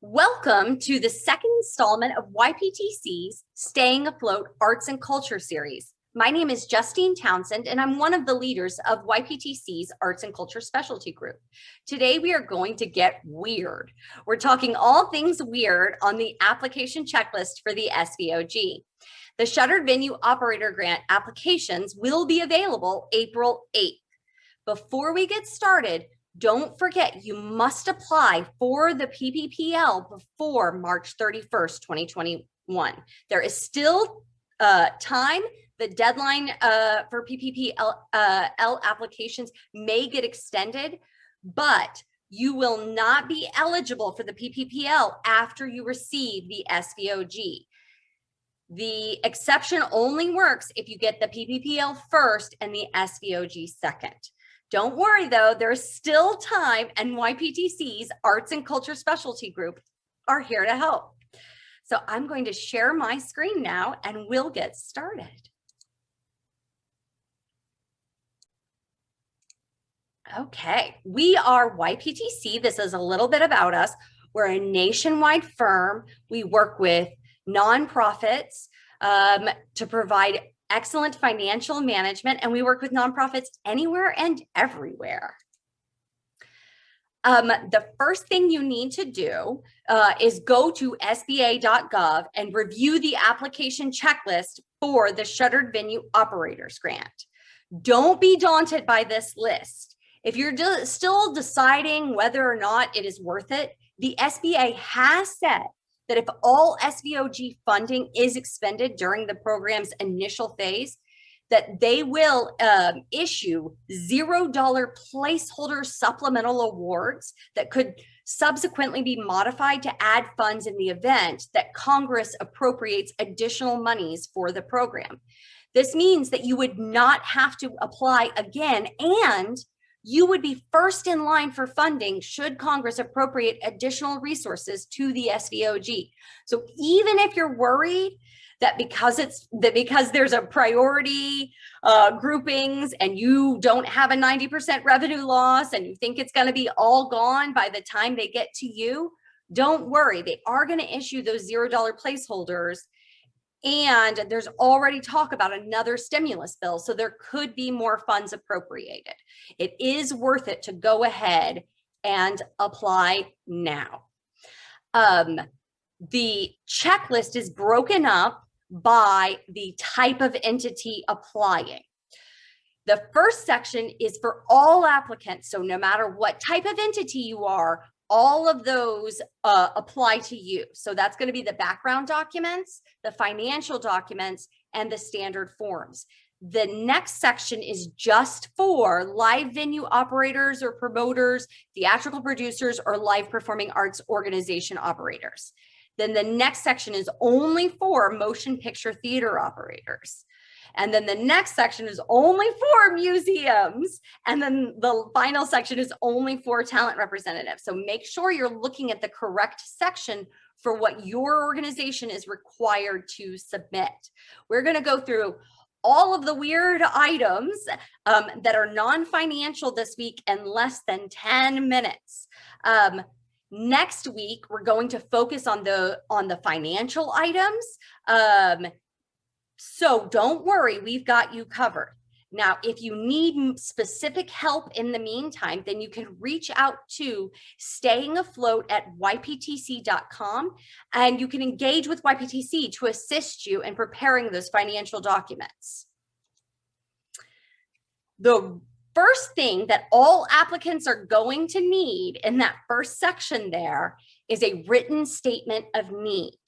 Welcome to the second installment of YPTC's Staying Afloat Arts and Culture series. My name is Justine Townsend, and I'm one of the leaders of YPTC's Arts and Culture Specialty Group. Today, we are going to get weird. We're talking all things weird on the application checklist for the SVOG. The Shuttered Venue Operator Grant applications will be available April 8th. Before we get started, don't forget, you must apply for the PPPL before March 31st, 2021. There is still time. The deadline for PPPL applications may get extended, but you will not be eligible for the PPPL after you receive the SVOG. The exception only works if you get the PPPL first and the SVOG second. Don't worry though, there's still time, and YPTC's Arts and Culture Specialty Group are here to help. So I'm going to share my screen now and we'll get started. Okay, we are YPTC. This is a little bit about us. We're a nationwide firm. We work with nonprofits to provide excellent financial management, and we work with nonprofits anywhere and everywhere. The first thing you need to do is go to sba.gov and review the application checklist for the Shuttered Venue Operators Grant. Don't be daunted by this list. If you're still deciding whether or not it is worth it, the SBA has said that if all SVOG funding is expended during the program's initial phase, that they will issue $0 placeholder supplemental awards that could subsequently be modified to add funds in the event that Congress appropriates additional monies for the program. This means that you would not have to apply again, and you would be first in line for funding should Congress appropriate additional resources to the SVOG. So even if you're worried that because there's a priority groupings and you don't have a 90% revenue loss and you think it's going to be all gone by the time they get to you, don't worry. They are going to issue those $0 placeholders. And there's already talk about another stimulus bill, so there could be more funds appropriated. It is worth it to go ahead and apply now. The checklist is broken up by the type of entity applying. The first section is for all applicants, so no matter what type of entity you are, all of those apply to you. So that's going to be the background documents, the financial documents, and the standard forms. The next section is just for live venue operators or promoters, theatrical producers, or live performing arts organization operators. Then the next section is only for motion picture theater operators. And then the next section is only for museums. And then the final section is only for talent representatives. So make sure you're looking at the correct section for what your organization is required to submit. We're going to go through all of the weird items that are non-financial this week in less than 10 minutes. Next week, we're going to focus on the financial items. So don't worry, we've got you covered. Now, if you need specific help in the meantime, then you can reach out to stayingafloat@yptc.com, and you can engage with YPTC to assist you in preparing those financial documents. The first thing that all applicants are going to need in that first section there is a written statement of need.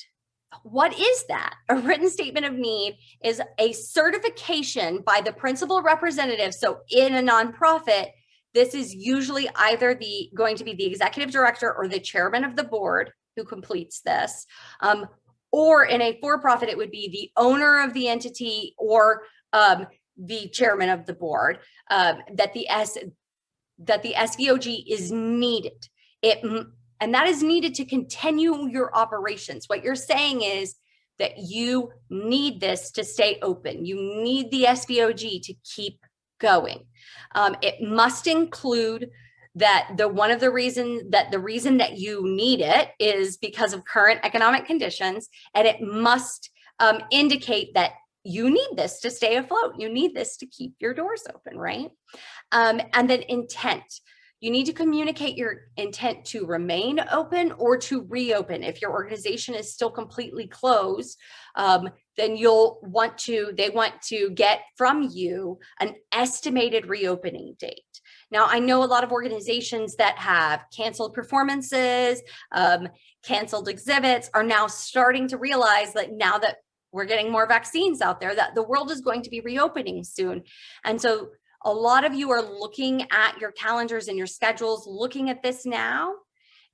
What is that? A written statement of need is a certification by the principal representative. So in a nonprofit, this is usually either going to be the executive director or the chairman of the board who completes this. Or in a for-profit, it would be the owner of the entity or the chairman of the board, that the SVOG is needed. And that is needed to continue your operations. What you're saying is that you need this to stay open. You need the SVOG to keep going. It must include that the reason that you need it is because of current economic conditions, and it must indicate that you need this to stay afloat. You need this to keep your doors open, right? And then intent. You need to communicate your intent to remain open or to reopen. If your organization is still completely closed, then they want to get from you an estimated reopening date. Now, I know a lot of organizations that have canceled performances, canceled exhibits are now starting to realize that now that we're getting more vaccines out there, that the world is going to be reopening soon. And so a lot of you are looking at your calendars and your schedules, looking at this now,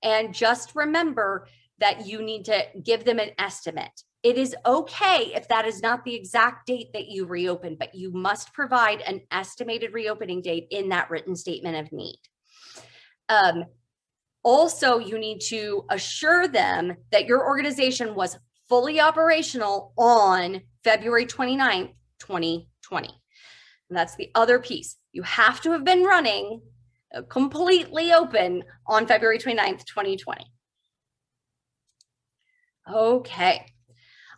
and just remember that you need to give them an estimate. It is okay if that is not the exact date that you reopen, but you must provide an estimated reopening date in that written statement of need. Also, you need to assure them that your organization was fully operational on February 29th, 2020. And that's the other piece. You have to have been running completely open on February 29th, 2020. Okay.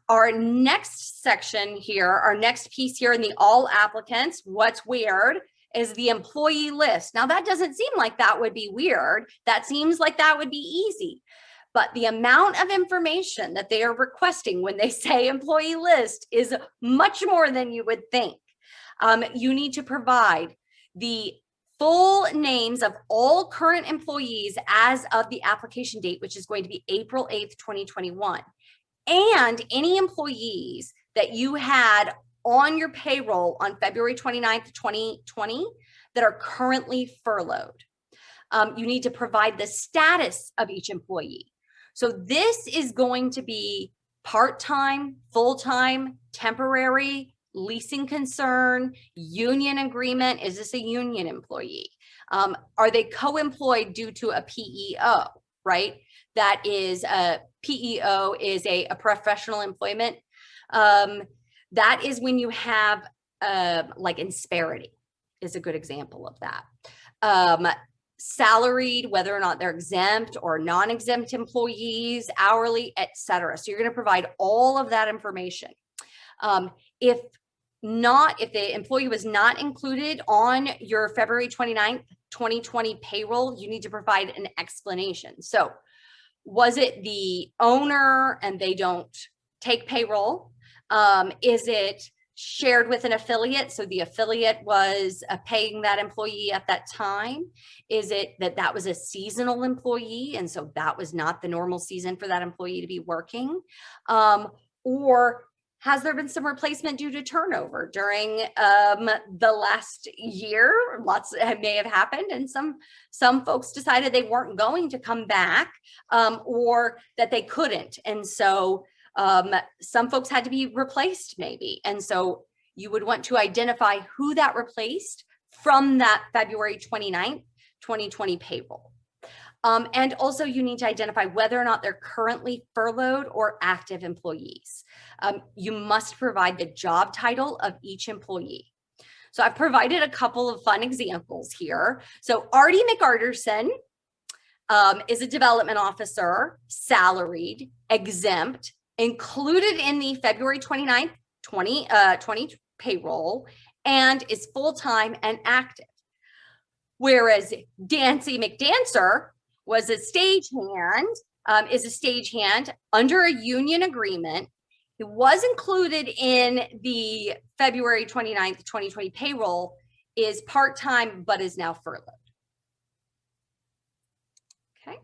Our next section here, our next piece here in the all applicants, what's weird is the employee list. Now that doesn't seem like that would be weird. That seems like that would be easy. But the amount of information that they are requesting when they say employee list is much more than you would think. You need to provide the full names of all current employees as of the application date, which is going to be April 8th, 2021. And any employees that you had on your payroll on February 29th, 2020 that are currently furloughed. You need to provide the status of each employee. So this is going to be part-time, full-time, temporary, leasing concern, union agreement. Is this a union employee? Are they co-employed due to a PEO, right? That is a PEO is a professional employment. That is when you have like Insperity is a good example of that. Salaried, whether or not they're exempt or non-exempt employees, hourly, etc. So you're going to provide all of that information. If the employee was not included on your February 29th, 2020 payroll, you need to provide an explanation. So was it the owner and they don't take payroll? Is it shared with an affiliate? So the affiliate was paying that employee at that time. Is it that was a seasonal employee? And so that was not the normal season for that employee to be working. Or has there been some replacement due to turnover during the last year? Lots may have happened, and some folks decided they weren't going to come back, or that they couldn't. And so some folks had to be replaced maybe. And so you would want to identify who that replaced from that February 29th, 2020 payroll. And also you need to identify whether or not they're currently furloughed or active employees. You must provide the job title of each employee. So I've provided a couple of fun examples here. So Artie McArterson is a development officer, salaried, exempt, included in the February 29th, 2020 payroll, and is full-time and active. Whereas Dancy McDancer was a stagehand, is a stagehand under a union agreement. He was included in the February 29th, 2020 payroll, is part-time, but is now furloughed. Okay.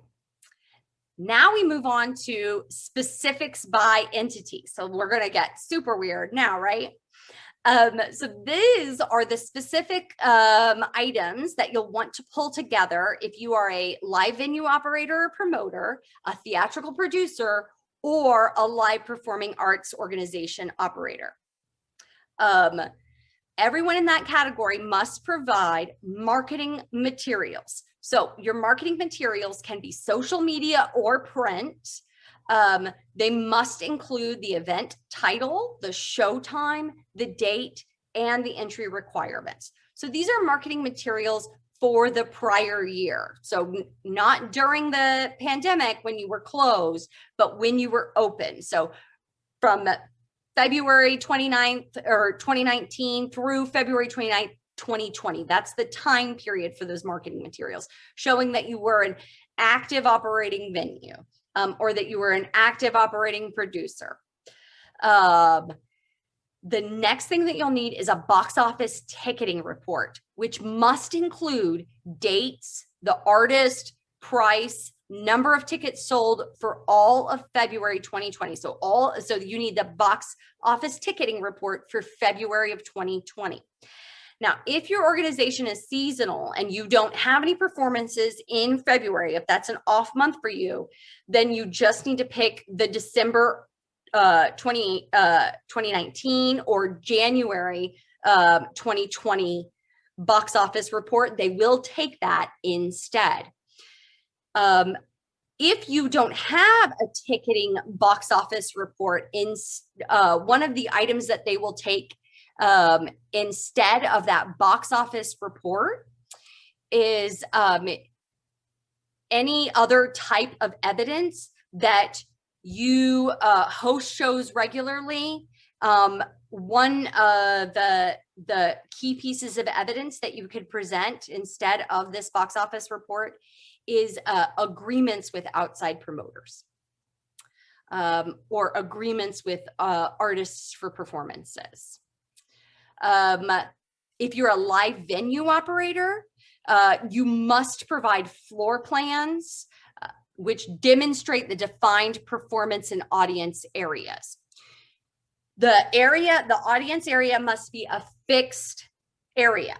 Now we move on to specifics by entity. So we're going to get super weird now, right? So these are the specific items that you'll want to pull together if you are a live venue operator or promoter, a theatrical producer, or a live performing arts organization operator. Everyone in that category must provide marketing materials. So your marketing materials can be social media or print. They must include the event title, the show time, the date, and the entry requirements. So these are marketing materials for the prior year. So not during the pandemic when you were closed, but when you were open. So from February 29th or 2019 through February 29th, 2020. That's the time period for those marketing materials, showing that you were an active operating venue, or that you were an active operating producer. The next thing that you'll need is a box office ticketing report, which must include dates, the artist, price, number of tickets sold for all of February 2020. So you need the box office ticketing report for February of 2020. Now, if your organization is seasonal and you don't have any performances in February, if that's an off month for you, then you just need to pick the December 2019 or January 2020 box office report. They will take that instead. If you don't have a ticketing box office report, one of the items that they will take instead of that box office report is any other type of evidence that you host shows regularly. One of the key pieces of evidence that you could present instead of this box office report is agreements with outside promoters, or agreements with artists for performances. If you're a live venue operator, you must provide floor plans which demonstrate the defined performance and audience areas. The audience area must be a fixed area,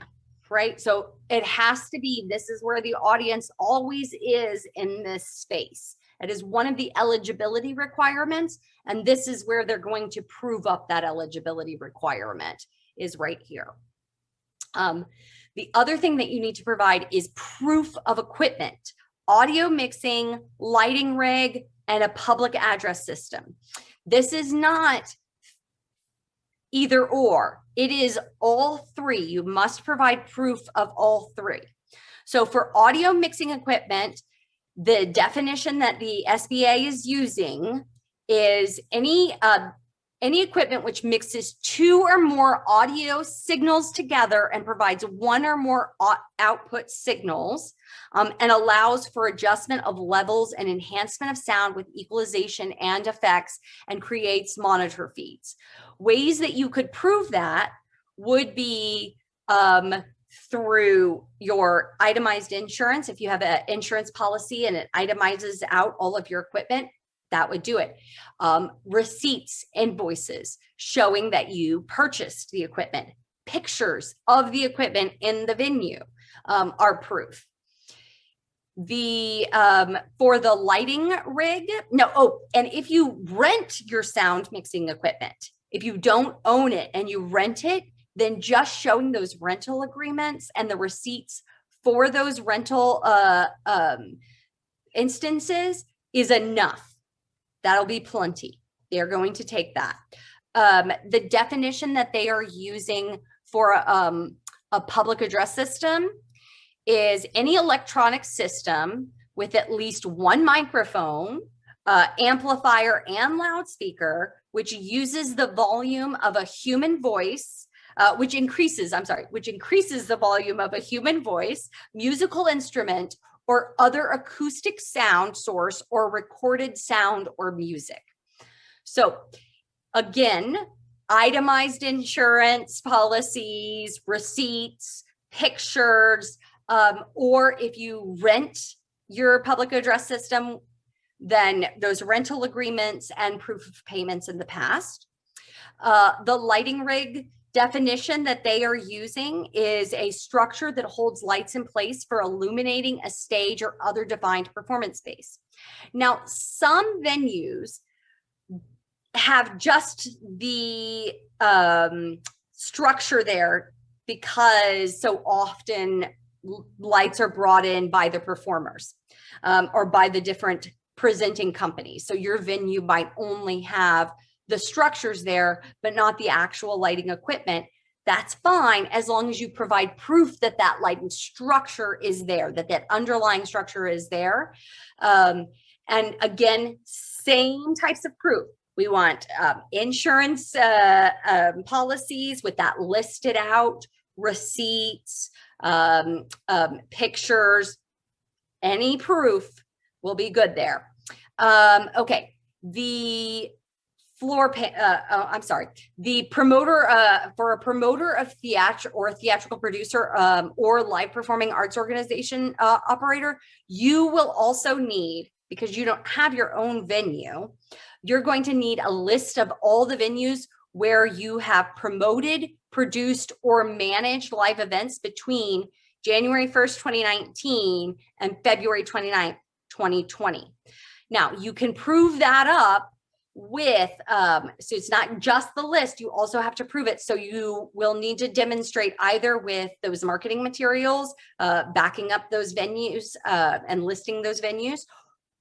right? So it has to be, this is where the audience always is in this space. It is one of the eligibility requirements, and this is where they're going to prove up that eligibility requirement, is right here. The other thing that you need to provide is proof of equipment, audio mixing, lighting rig, and a public address system. This is not either or, it is all three. You must provide proof of all three. So for audio mixing equipment, the definition that the SBA is using is any equipment which mixes two or more audio signals together and provides one or more output signals, and allows for adjustment of levels and enhancement of sound with equalization and effects, and creates monitor feeds. Ways that you could prove that would be through your itemized insurance. If you have an insurance policy and it itemizes out all of your equipment, that would do it. Receipts, invoices showing that you purchased the equipment, pictures of the equipment in the venue are proof. For the lighting rig, and if you rent your sound mixing equipment, if you don't own it and you rent it, then just showing those rental agreements and the receipts for those rental instances is enough. That'll be plenty. They're going to take that. The definition that they are using for a public address system is any electronic system with at least one microphone, amplifier, and loudspeaker, which uses the volume of a human voice, which increases the volume of a human voice, musical instrument, or other acoustic sound source, or recorded sound or music. So again, itemized insurance policies, receipts, pictures, or if you rent your public address system, then those rental agreements and proof of payments in the past. The lighting rig definition that they are using is a structure that holds lights in place for illuminating a stage or other defined performance space. Now, some venues have just the structure there because so often lights are brought in by the performers or by the different presenting companies. So your venue might only have the structures there, but not the actual lighting equipment. that's fine as long as you provide proof that that lighting structure is there, that that underlying structure is there. And again, same types of proof. We want insurance policies with that listed out, receipts, pictures, any proof will be good there. Okay, the the promoter for a promoter of theatrical producer or live performing arts organization operator, you will also need, because you don't have your own venue, you're going to need a list of all the venues where you have promoted, produced, or managed live events between January 1st, 2019 and February 29th, 2020. Now, you can prove that up with, so it's not just the list, you also have to prove it. So you will need to demonstrate either with those marketing materials, backing up those venues and listing those venues,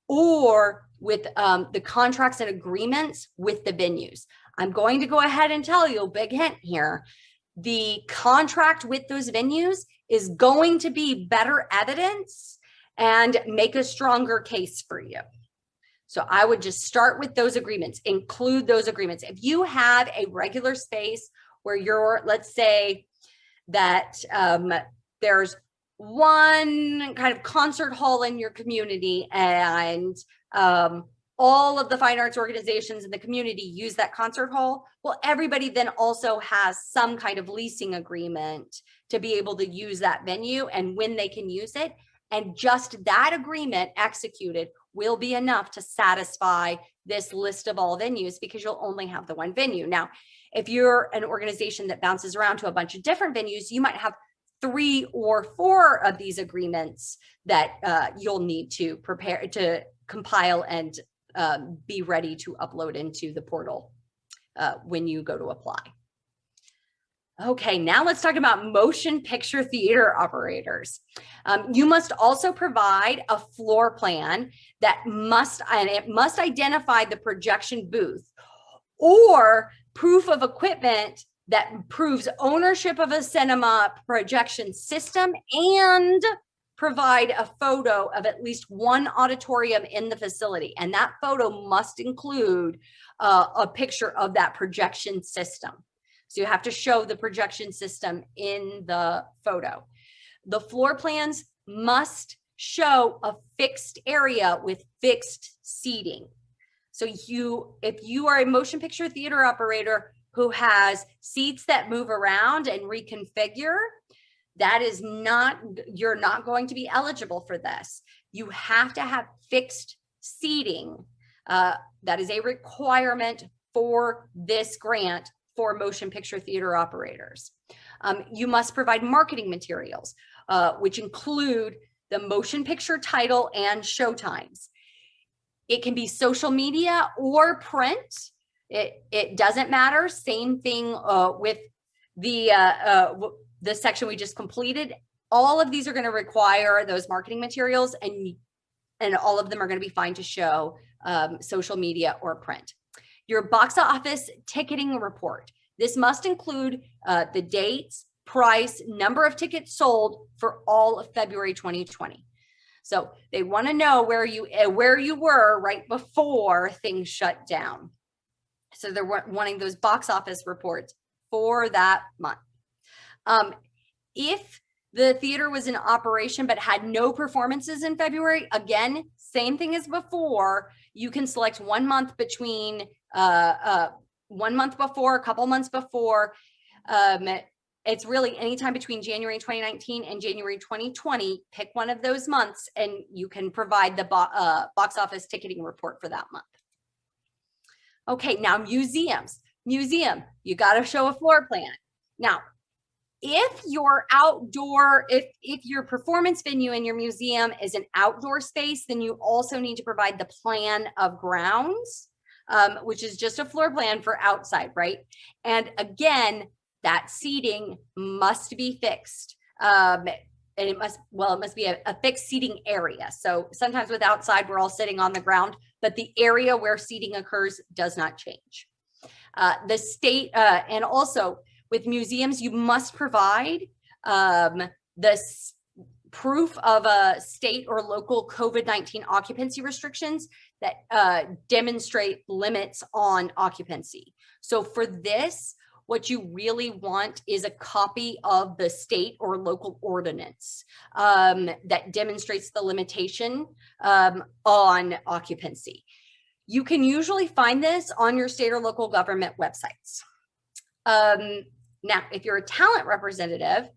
or with the contracts and agreements with the venues. I'm going to go ahead and tell you a big hint here. The contract with those venues is going to be better evidence and make a stronger case for you. So I would just start with those agreements, include those agreements. If you have a regular space where you're, let's say that there's one kind of concert hall in your community, and all of the fine arts organizations in the community use that concert hall, well, everybody then also has some kind of leasing agreement to be able to use that venue and when they can use it. And just that agreement executed will be enough to satisfy this list of all venues, because you'll only have the one venue. Now, if you're an organization that bounces around to a bunch of different venues, you might have 3 or 4 of these agreements that you'll need to prepare to compile and be ready to upload into the portal when you go to apply. Okay, now let's talk about motion picture theater operators. You must also provide a floor plan that must identify the projection booth, or proof of equipment that proves ownership of a cinema projection system, and provide a photo of at least one auditorium in the facility. And that photo must include a picture of that projection system. So you have to show the projection system in the photo. The floor plans must show a fixed area with fixed seating. So if you are a motion picture theater operator who has seats that move around and reconfigure, that is not, you're not going to be eligible for this. You have to have fixed seating. That is a requirement for this grant for motion picture theater operators. You must provide marketing materials, which include the motion picture title and show times. It can be social media or print. It doesn't matter. Same thing with the section we just completed. All of these are going to require those marketing materials, and all of them are going to be fine to show social media or print. Your box office ticketing report. This must include the dates, price, number of tickets sold for all of February 2020. So they want to know where you were right before things shut down. So they're wanting those box office reports for that month. If the theater was in operation but had no performances in February, again, same thing as before. You can select 1 month between 1 month before, a couple months before. It's really anytime between January 2019 and January 2020. Pick one of those months and you can provide the box office ticketing report for that month. Okay, now museums. Museum, you got to show a floor plan. Now, if your outdoor, if your performance venue in your museum is an outdoor space, then you also need to provide the plan of grounds, which is just a floor plan for outside, right? And again, that seating must be fixed. And it must be a fixed seating area. So sometimes with outside, we're all sitting on the ground, but the area where seating occurs does not change. The state, and also with museums, you must provide the proof of a state or local COVID-19 occupancy restrictions that demonstrate limits on occupancy. So for this, what you really want is a copy of the state or local ordinance that demonstrates the limitation on occupancy. You can usually find this on your state or local government websites. Now, if you're a talent representative,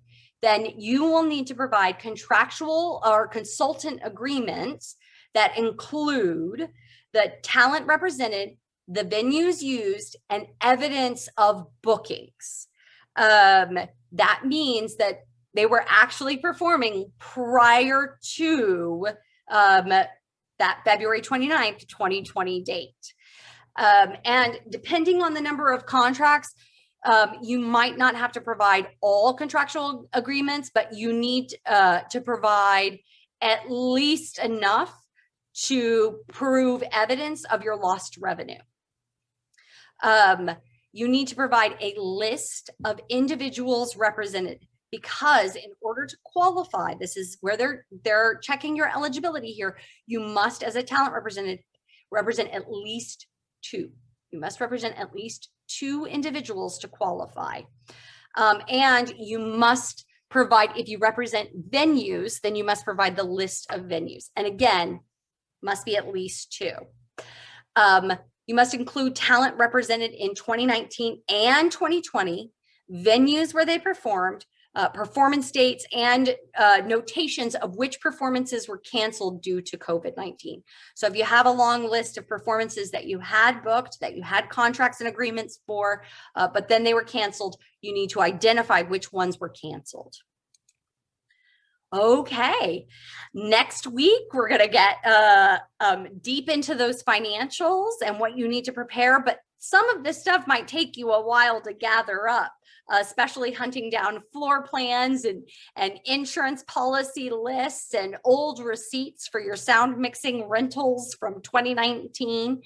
then you will need to provide contractual or consultant agreements that include the talent represented, the venues used, and evidence of bookings. That means that they were actually performing prior to that February 29th, 2020 date. And depending on the number of contracts, you might not have to provide all contractual agreements, but you need to provide at least enough to prove evidence of your lost revenue. You need to provide a list of individuals represented, because in order to qualify, this is where they're checking your eligibility here, you must, as a talent representative, represent at least two. You must represent at least two individuals to qualify. And you must provide, if you represent venues, then you must provide the list of venues. And again, must be at least two. You must include talent represented in 2019 and 2020, venues where they performed, performance dates, and notations of which performances were canceled due to COVID-19. So if you have a long list of performances that you had booked, that you had contracts and agreements for, but then they were canceled, you need to identify which ones were canceled. Okay, next week we're going to get deep into those financials and what you need to prepare, but some of this stuff might take you a while to gather up, especially hunting down floor plans and insurance policy lists and old receipts for your sound mixing rentals from 2019.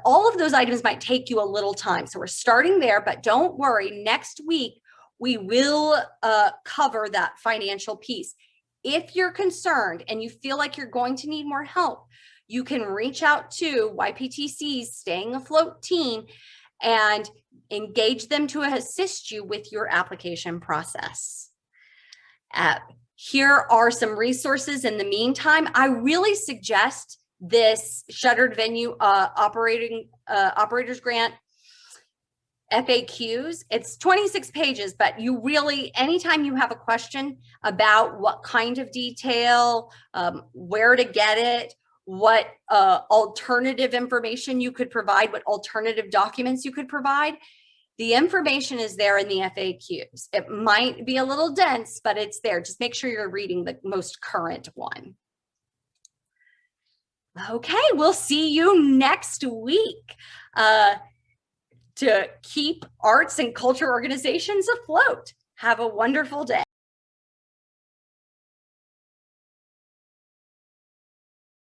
All of those items might take you a little time. So we're starting there, but don't worry, next week we will cover that financial piece. If you're concerned and you feel like you're going to need more help, you can reach out to YPTC's Staying Afloat team and engage them to assist you with your application process. Here are some resources in the meantime. I really suggest this Shuttered Venue Operators Grant FAQs. It's 26 pages, but you really, anytime you have a question about what kind of detail, where to get it, what alternative information you could provide, what alternative documents you could provide, the information is there in the FAQs. It might be a little dense, but it's there. Just make sure you're reading the most current one. Okay, we'll see you next week to keep arts and culture organizations afloat. Have a wonderful day.